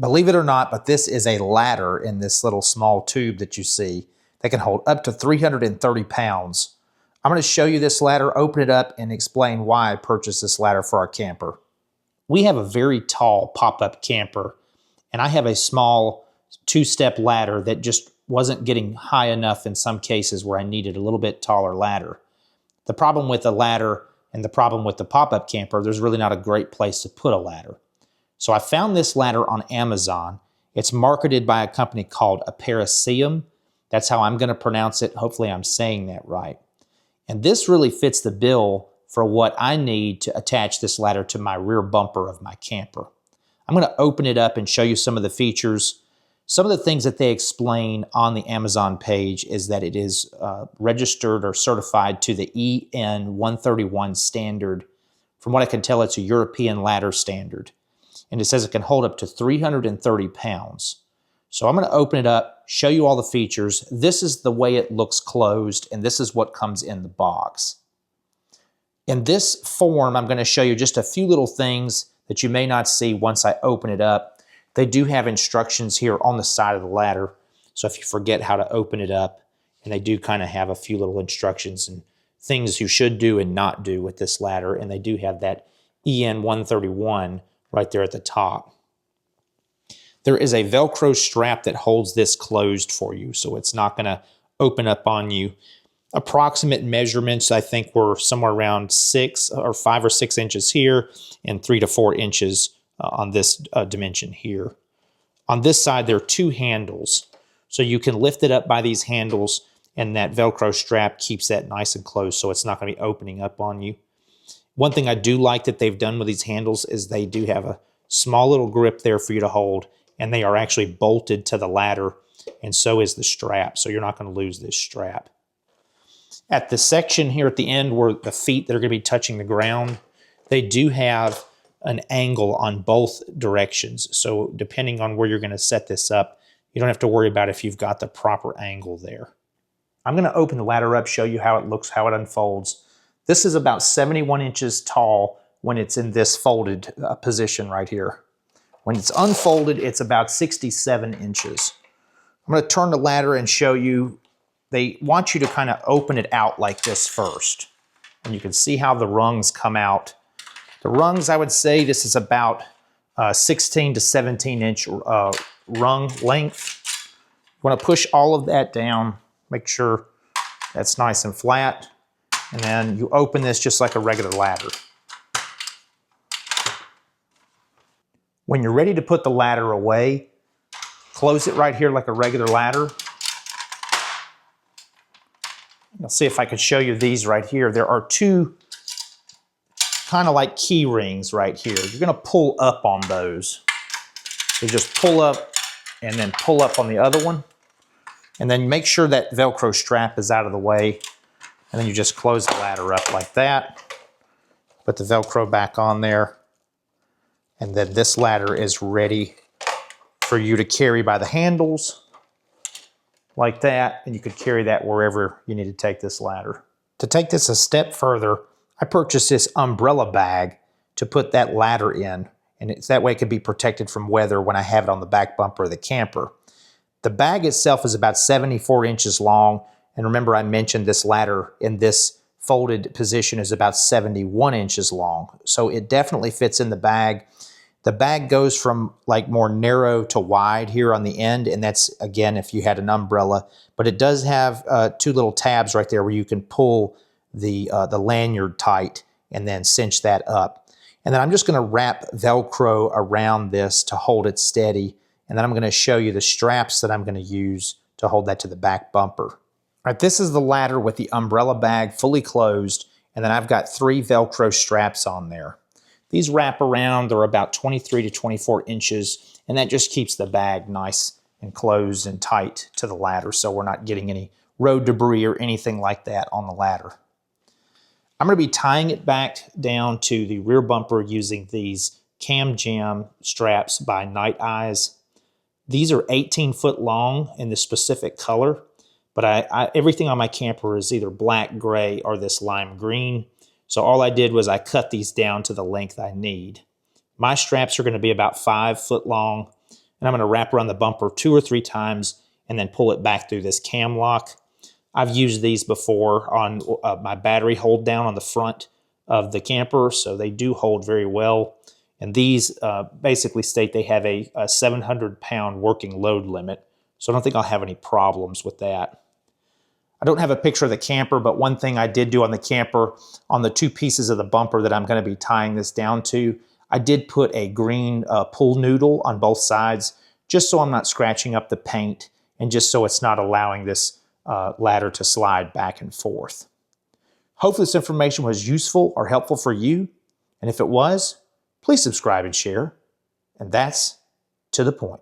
Believe it or not, but this is a ladder in this little small tube that you see that can hold up to 330 pounds. I'm going to show you this ladder, open it up, and explain why I purchased this ladder for our camper. We have a very tall pop-up camper, and I have a small two-step ladder that just wasn't getting high enough in some cases where I needed a little bit taller ladder. The problem with the ladder and the problem with the pop-up camper, there's really not a great place to put a ladder. So I found this ladder on Amazon. It's marketed by a company called Apariceum. That's how I'm going to pronounce it. Hopefully I'm saying that right. And this really fits the bill for what I need to attach this ladder to my rear bumper of my camper. I'm going to open it up and show you some of the features. Some of the things that they explain on the Amazon page is that it is registered or certified to the EN 131 standard. From what I can tell, it's a European ladder standard. And it says it can hold up to 330 pounds. So I'm going to open it up, show you all the features. This is the way it looks closed, and this is what comes in the box. In this form, I'm going to show you just a few little things that you may not see once I open it up. They do have instructions here on the side of the ladder, so if you forget how to open it up, and they do kind of have a few little instructions and things you should do and not do with this ladder, and they do have that EN 131 right there at the top. There is a Velcro strap that holds this closed for you, so it's not going to open up on you. Approximate measurements, I think, were somewhere around 5 or 6 inches here and 3 to 4 inches on this dimension here. On this side, there are 2 handles, so you can lift it up by these handles, and that Velcro strap keeps that nice and closed, so it's not going to be opening up on you. One thing I do like that they've done with these handles is they do have a small little grip there for you to hold, and they are actually bolted to the ladder, and so is the strap, so you're not going to lose this strap. At the section here at the end where the feet that are going to be touching the ground, they do have an angle on both directions, so depending on where you're going to set this up, you don't have to worry about if you've got the proper angle there. I'm going to open the ladder up, show you how it looks, how it unfolds. This is about 71 inches tall when it's in this folded position right here. When it's unfolded, it's about 67 inches. I'm going to turn the ladder and show you. They want you to kind of open it out like this first. And you can see how the rungs come out. The rungs, I would say this is about 16 to 17 inch rung length. You want to push all of that down, make sure that's nice and flat. And then you open this just like a regular ladder. When you're ready to put the ladder away, close it right here like a regular ladder. I'll see if I can show you these right here. There are 2 kind of like key rings right here. You're going to pull up on those. So just pull up and then pull up on the other one. And then make sure that Velcro strap is out of the way. And then you just close the ladder up like that. Put the Velcro back on there. And then this ladder is ready for you to carry by the handles like that. And you could carry that wherever you need to take this ladder. To take this a step further, I purchased this umbrella bag to put that ladder in. And it's that way it can be protected from weather when I have it on the back bumper of the camper. The bag itself is about 74 inches long. And remember, I mentioned this ladder in this folded position is about 71 inches long. So it definitely fits in the bag. The bag goes from like more narrow to wide here on the end. And that's, again, if you had an umbrella. But it does have 2 little tabs right there where you can pull the lanyard tight and then cinch that up. And then I'm just going to wrap Velcro around this to hold it steady. And then I'm going to show you the straps that I'm going to use to hold that to the back bumper. All right, this is the ladder with the umbrella bag fully closed, and then I've got 3 Velcro straps on there. These wrap around, they're about 23 to 24 inches, and that just keeps the bag nice and closed and tight to the ladder so we're not getting any road debris or anything like that on the ladder. I'm going to be tying it back down to the rear bumper using these Cam Jam straps by Night Eyes. These are 18 foot long in this specific color, but everything on my camper is either black, gray, or this lime green. So all I did was I cut these down to the length I need. My straps are going to be about 5 foot long. and I'm going to wrap around the bumper 2 or 3 times and then pull it back through this cam lock. I've used these before on my battery hold down on the front of the camper, so they do hold very well. And these basically state they have a 700-pound working load limit, so I don't think I'll have any problems with that. I don't have a picture of the camper, but one thing I did do on the camper, on the 2 pieces of the bumper that I'm going to be tying this down to, I did put a green pool noodle on both sides, just so I'm not scratching up the paint and just so it's not allowing this ladder to slide back and forth. Hopefully this information was useful or helpful for you, and if it was, please subscribe and share. And that's to the point.